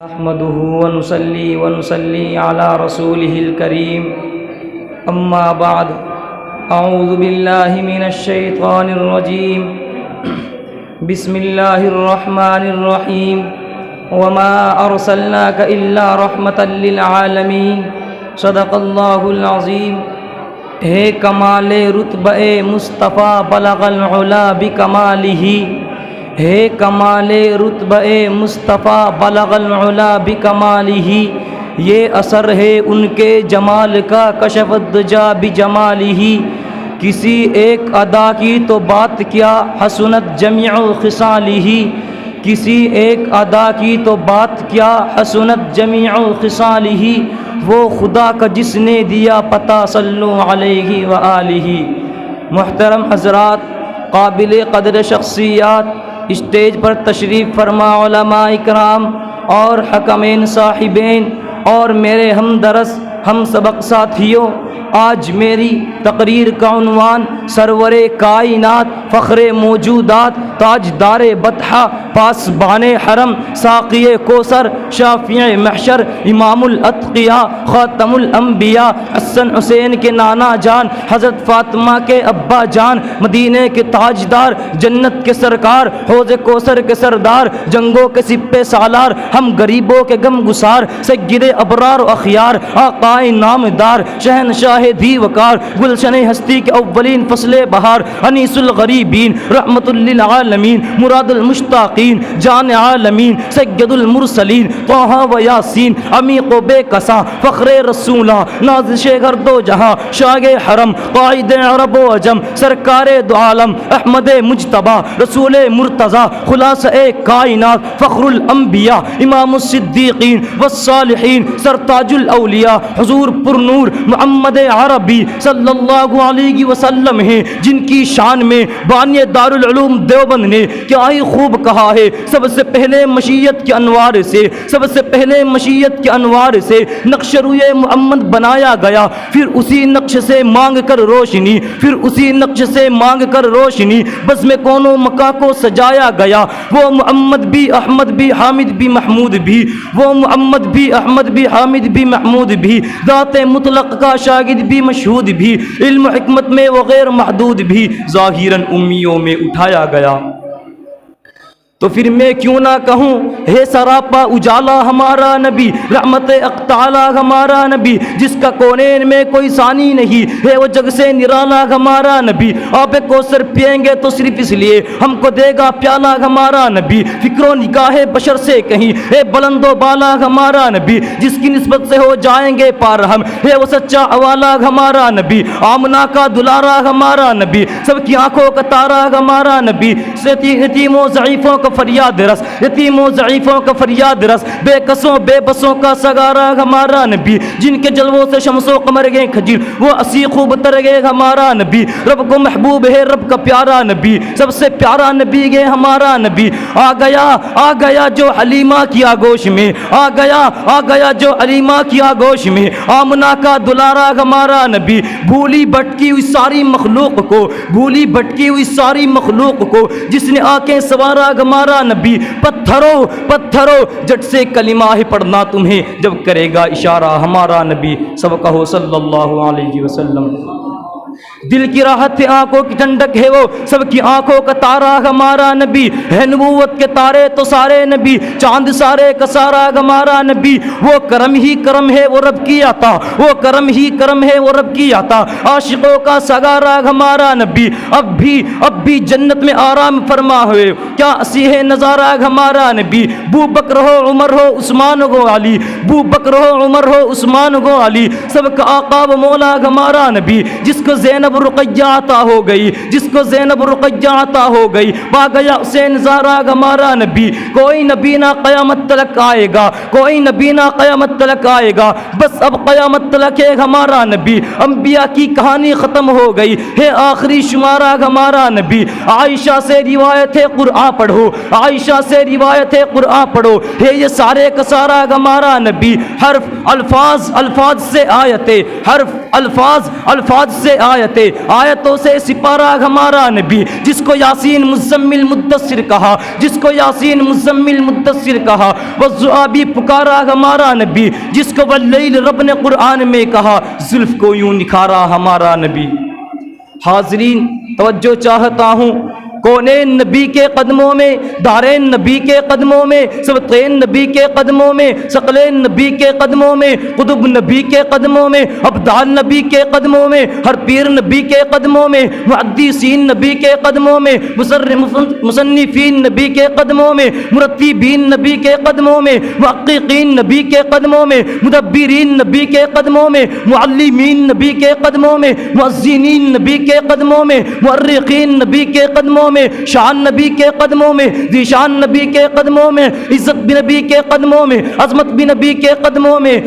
نحمده ونصلي على رسوله الكريم اما بعد اعوذ بالله من الشيطان الرجيم بسم الله الرحمن الرحيم وما ارسلناك الا رحمة للعالمين صدق الله العظيم۔ ہے کمال رتبہ مصطفیٰ بلغ العلا بکمالہ، ہے کمال رتبہ مصطفیٰ بلغ العلا بکمالہ، یہ اثر ہے ان کے جمال کا کشف الدجا بجمالہ۔ کسی ایک ادا کی تو بات کیا حسنت جمیع خصالہ، کسی ایک ادا کی تو بات کیا حسنت جمیع خصالہ، وہ خدا کا جس نے دیا پتہ صلو علیہ وآلہ۔ محترم حضرات، قابل قدر شخصیات، اسٹیج پر تشریف فرما علماء اکرام اور حکمین صاحبین اور میرے ہمدرس ہم سبق ساتھیوں، آج میری تقریر کا عنوان سرور کائنات فخر موجودات تاجدار بطحہ پاسبان حرم ساقی کوثر شافع محشر امام الاتقیاء خاتم الانبیاء حسن حسین کے نانا جان حضرت فاطمہ کے ابا جان مدینے کے تاجدار جنت کے سرکار حوض کوثر کے سردار جنگوں کے سپہ سالار ہم غریبوں کے غم گسار سید ابرار و اخیار آقائے نامدار شہنشاہ دی وقار گلشن ہستی کے اولین فصل بہار انیس الغریبین رحمت للعالمین مراد المشتاقین جان عالمین سید المرسلین طہ و یاسین عمیق و بے کساں فخر رسولہ نازش ہر دو جہاں شاہ حرم قائد عرب و عجم سرکار دو عالم احمد مجتبی رسول مرتضی خلاصہ کائنات فخر الانبیاء امام الصدیقین والصالحین سرتاج الاولیاء حضور پر نور محمد عربی صلی اللہ علیہ وسلم ہیں، جن کی شان میں بانی دارالعلوم دیوبند نے کیا ہی خوب کہا ہے۔ سب سے پہلے مشیت کے انوار سے، سب سے پہلے مشیت کے انوار سے نقش روئے محمد بنایا گیا، پھر اسی نقش سے مانگ کر روشنی، پھر اسی نقش سے مانگ کر روشنی بزم کونوں مکہ کو سجایا گیا۔ وہ محمد بھی احمد بھی حامد بھی محمود بھی، وہ محمد بھی احمد بھی حامد بھی محمود بھی، ذات مطلق کا شاگرد بھی مشہود بھی، علم حکمت میں وہ غیر محدود بھی، ظاہراً امیوں میں اٹھایا گیا۔ تو پھر میں کیوں نہ کہوں ہے سراپا اجالا ہمارا نبی، رحمت اقتعالی ہمارا نبی، جس کا کونین میں کوئی ثانی نہیں ہے، وہ جگ سے نرالا ہمارا نبی۔ آب کوثر پئیں گے تو صرف اس لیے ہم کو دے گا پیالہ ہمارا نبی، فکر و نگاہ بشر سے کہیں ہے بلند و بالا ہمارا نبی، جس کی نسبت سے ہو جائیں گے پار ہم ہے وہ سچا حوالہ ہمارا نبی، آمنہ کا دلارا ہمارا نبی، سب کی آنکھوں کا تارا ہمارا نبی، یتیم و ضعیفوں کا فریاد رس، یتیم و ضعیفوں کا فریاد رس، بے کسوں بے بسوں کا سگارا ہمارا نبی، جن کے جلووں سے شمس و قمر گئے کھجیر وہ اسی خوب تر گئے ہمارا نبی، رب کو محبوب ہے رب کا پیارا نبی، سب سے پیارا نبی گئے ہمارا نبی۔ آ گیا جو حلیمہ کی آگوش میں، آ گیا جو حلیمہ کی آگوش میں، آمنہ کا دلارا ہمارا نبی، بھولی بھٹکی ہوئی ساری مخلوق کو، بھولی بھٹکی ہوئی ساری مخلوق کو جس نے آنکھیں سوارا ہمارا نبی، پتھرو جٹ سے کلمہ ہے پڑھنا تمہیں جب کرے گا اشارہ ہمارا نبی، سب کہو صلی اللہ علیہ وسلم۔ دل کی راحت ہے آنکھوں کی ٹھنڈک ہے وہ سب کی آنکھوں کا تارا ہمارا نبی، ہے نبوت کے تارے تو سارے نبی، چاند سارے کا سارا ہمارا نبی، وہ کرم ہی کرم ہے وہ رب کی عطا، وہ کرم ہی کرم ہے وہ رب کی عطا، عاشقوں کا سگارا ہمارا نبی، اب بھی جنت میں آرام فرما ہوئے کیا اسی ہے نظارہ ہمارا نبی، بو بکر ہو عمر ہو عثمان ہو علی، بو بکر ہو عمر ہو عثمان ہو علی، سب کا آقا و مولا ہمارا نبی، جس کو زینب رقیہ عطا ہو گئی، جس کو زینب رقیہ عطا ہو گئی، پا گیا حسین زہرا ہمارا نبی، کوئی نبی نہ قیامت تلک آئے گا، کوئی نبی نہ قیامت تلک آئے گا، بس اب قیامت تلک ہے ہمارا نبی، انبیاء کی کہانی ختم ہو گئی ہے آخری شمارہ ہمارا نبی۔ عائشہ سے روایت ہے قرآن پڑھو، عائشہ سے روایت ہے قرآن پڑھو، ہے یہ سارے کا سارا ہمارا نبی، حرف الفاظ سے آیتیں، حرف الفاظ سے آیتیں، کے آیتوں سے سپارہ ہمارا نبی، جس کو یاسین مزمل مدثر کہا، جس کو یاسین مزمل مدثر کہا، والضحیٰ بھی پکارا ہمارا نبی، جس کو واللیل رب نے قرآن میں کہا، زلف کو یوں نکھارا ہمارا نبی۔ حاضرین توجہ چاہتا ہوں، کونین نبی کے قدموں میں، دارین نبی کے قدموں میں، سبتین نبی کے قدموں میں، ثقلین نبی کے قدموں میں، قطب نبی کے قدموں میں، ابدال نبی کے قدموں میں، ہر پیر نبی کے قدموں میں، محدثین نبی کے قدموں میں، مصنفین نبی کے قدموں میں، مرتبین نبی کے قدموں میں، محققین نبی کے قدموں میں، مدبرین نبی کے قدموں میں، معلمین نبی کے قدموں میں، مؤذنین نبی کے قدموں میں، مؤرخین نبی کے قدموں میں، شان نبی کے قدموں میں، ذیشان نبی کے قدموں میں، عزت بھی نبی کے قدموں میں، عظمت بھی نبی کے قدموں میں،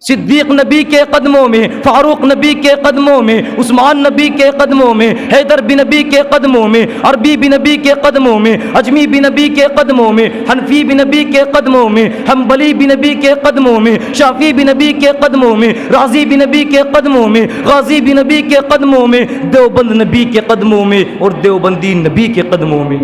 صدیق نبی کے قدموں میں، فاروق نبی کے قدموں میں، عثمان نبی کے قدموں میں، حیدر بھی نبی کے قدموں میں، عربی بھی نبی کے قدموں میں، اجمی بھی نبی کے قدموں میں، حنفی بھی نبی کے قدموں میں، حنبلی بھی نبی کے قدموں میں، شافعی بھی نبی کے قدموں میں، رازی بھی نبی کے قدموں میں، غازی بھی نبی کے قدموں میں، دیوبند نبی کے قدموں میں، اور دیوبندی نبی کے قدموں میں۔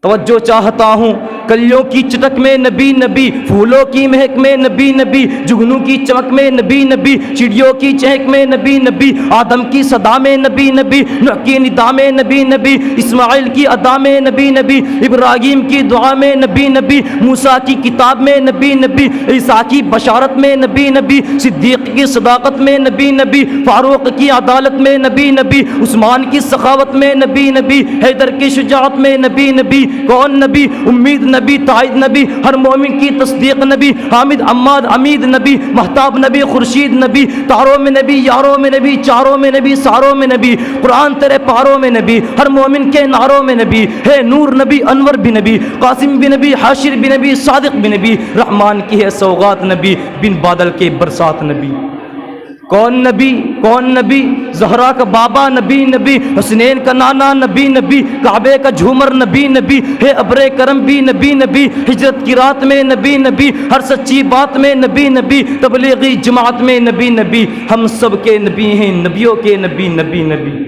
توجہ چاہتا ہوں، کلیوں کی چٹک میں نبی نبی، پھولوں کی مہک میں نبی نبی، جگنوں کی چمک میں نبی نبی، چڑیوں کی چہک میں نبی نبی، آدم کی صدا میں نبی نبی، نوح کی ندا میں نبی نبی، اسماعیل کی ادا میں نبی نبی، ابراہیم کی دعا میں نبی نبی، موسیٰ کی کتاب میں نبی نبی، عیسیٰ کی بشارت میں نبی نبی، صدیق کی صداقت میں نبی نبی، فاروق کی عدالت میں نبی نبی، عثمان کی سخاوت میں نبی نبی، حیدر کی شجاعت میں نبی نبی، کون نبی؟ امید نبی، تائید نبی، ہر مومن کی تصدیق نبی، حامد عماد امید نبی، مہتاب نبی، خورشید نبی، تاروں میں نبی، یاروں میں نبی، چاروں میں نبی، ساروں میں نبی، قرآن تیرے پاروں میں نبی، ہر مومن کے ناروں میں نبی، ہے نور نبی، انور بھی نبی، قاسم بھی نبی، حاشر بھی نبی، صادق بھی نبی، رحمان کی ہے سوغات نبی، بن بادل کے برسات نبی۔ کون نبی؟ کون نبی؟ زہرا کا بابا نبی نبی، حسنین کا نانا نبی نبی، کعبے کا جھومر نبی نبی، ہے ابر کرم بھی نبی نبی، ہجرت کی رات میں نبی نبی، ہر سچی بات میں نبی نبی، تبلیغی جماعت میں نبی نبی، ہم سب کے نبی ہیں، نبیوں کے نبی نبی نبی۔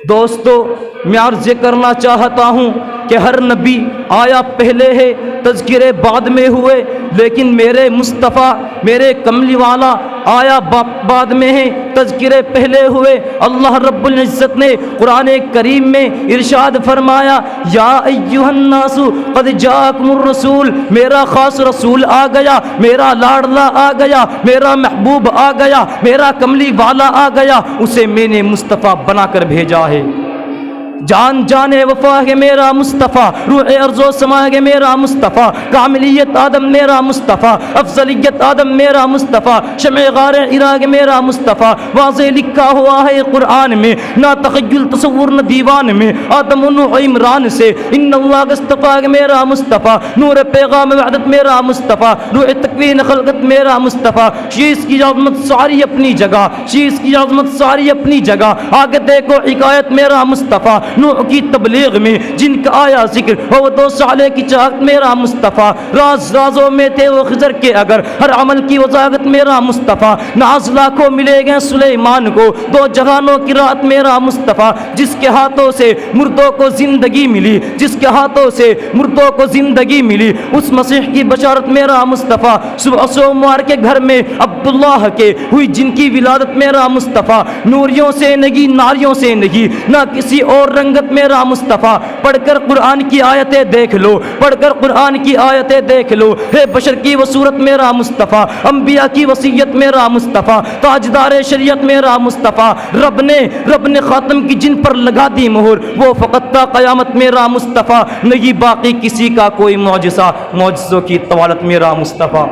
دوستو میں عرض کرنا چاہتا ہوں کہ ہر نبی آیا پہلے ہے، تذکرے بعد میں ہوئے، لیکن میرے مصطفیٰ، میرے کملی والا آیا بعد میں ہے، تذکرے پہلے ہوئے۔ اللہ رب العزت نے قرآن کریم میں ارشاد فرمایا، یا ایھا الناس قد جاءکم الرسول، میرا خاص رسول آ گیا، میرا لاڈلا آ گیا، میرا محبوب آ گیا، میرا کملی والا آ گیا، اسے میں نے مصطفیٰ بنا کر بھیجا ہے۔ جان جان وفا ہے میرا مصطفیٰ، روح ارض و سما ہے میرا مصطفیٰ، کاملیت آدم میرا مصطفیٰ، افضلیت آدم میرا مصطفیٰ، شمع غار عراق میرا مصطفیٰ، واضح لکھا ہوا ہے قرآن میں، نہ تخیل تصور نہ دیوان میں، آدم و نوح عمران سے، ان اللہ اصطفیٰ ہے میرا مصطفیٰ، نور پیغام وحدت میرا مصطفیٰ، روح تکوین خلقت میرا مصطفیٰ، شیش کی عظمت ساری اپنی جگہ، شیش کی عظمت ساری اپنی جگہ، آگے دیکھو حکایت میرا مصطفیٰ، نوح کی تبلیغ میں جن کا آیا ذکر، وہ 2 سالے کی چاہت میرا مصطفیٰ، راز رازوں میں تھے وہ خضر کے اگر، ہر عمل کی وضاحت میرا مصطفیٰ، ناز لاکھوں ملے گئے سلیمان کو، 2 جہانوں کی رات میرا مصطفیٰ، جس کے ہاتھوں سے مردوں کو زندگی ملی، جس کے ہاتھوں سے مردوں کو زندگی ملی، اس مسیح کی بشارت میرا مصطفیٰ، صبح سوموار کے گھر میں عبداللہ کے ہوئی جن کی ولادت میرا مصطفیٰ، نوریوں سے نہیں ناریوں سے نہیں، نہ کسی اور رنگت میرا مصطفیٰ، پڑھ کر قرآن کی آیتیں دیکھ لو، پڑھ کر قرآن کی آیتیں دیکھ لو، ہے بشر کی وہ صورت میرا مصطفیٰ، انبیاء کی وصیت میرا مصطفیٰ، تاجدار شریعت میرا مصطفیٰ، رب نے خاتم کی جن پر لگا دی مہر، وہ فقط تا قیامت میرا مصطفیٰ، نہیں باقی کسی کا کوئی معجزہ، معجزوں کی طوالت میرا مصطفیٰ۔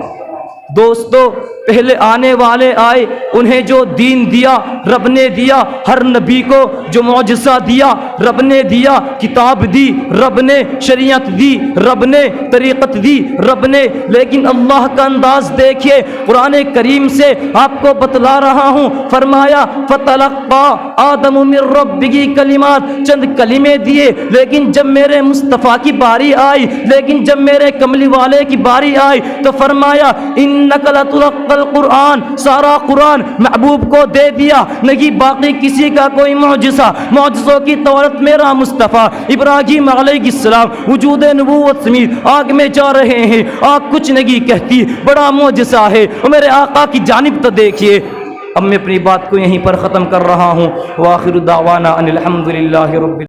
دوستو پہلے آنے والے آئے، انہیں جو دین دیا رب نے دیا، ہر نبی کو جو معجزہ دیا رب نے دیا، کتاب دی رب نے، شریعت دی رب نے، طریقت دی رب نے، لیکن اللہ کا انداز دیکھیے، قرآن کریم سے آپ کو بتلا رہا ہوں، فرمایا فتلقى آدم من ربه کلمات، چند کلمے دیے، لیکن جب میرے مصطفیٰ کی باری آئی، لیکن جب میرے کملی والے کی باری آئی تو فرمایا ان وَإِنَّكَ لَتُلَقَّى الْقُرْآنَ، سارا قرآن محبوب کو دے دیا، نہیں باقی کسی کا کوئی معجزہ، معجزوں کی دولت میرا مصطفیٰ ابراہیم علیہ السلام وجود نبوت سمیت آگ میں جا رہے ہیں، آگ کچھ نہیں کہتی، بڑا معجزہ ہے، اور میرے آقا کی جانب تو دیکھیے۔ اب میں اپنی بات کو یہیں پر ختم کر رہا ہوں، وآخر دعوانا ان الحمد للہ رب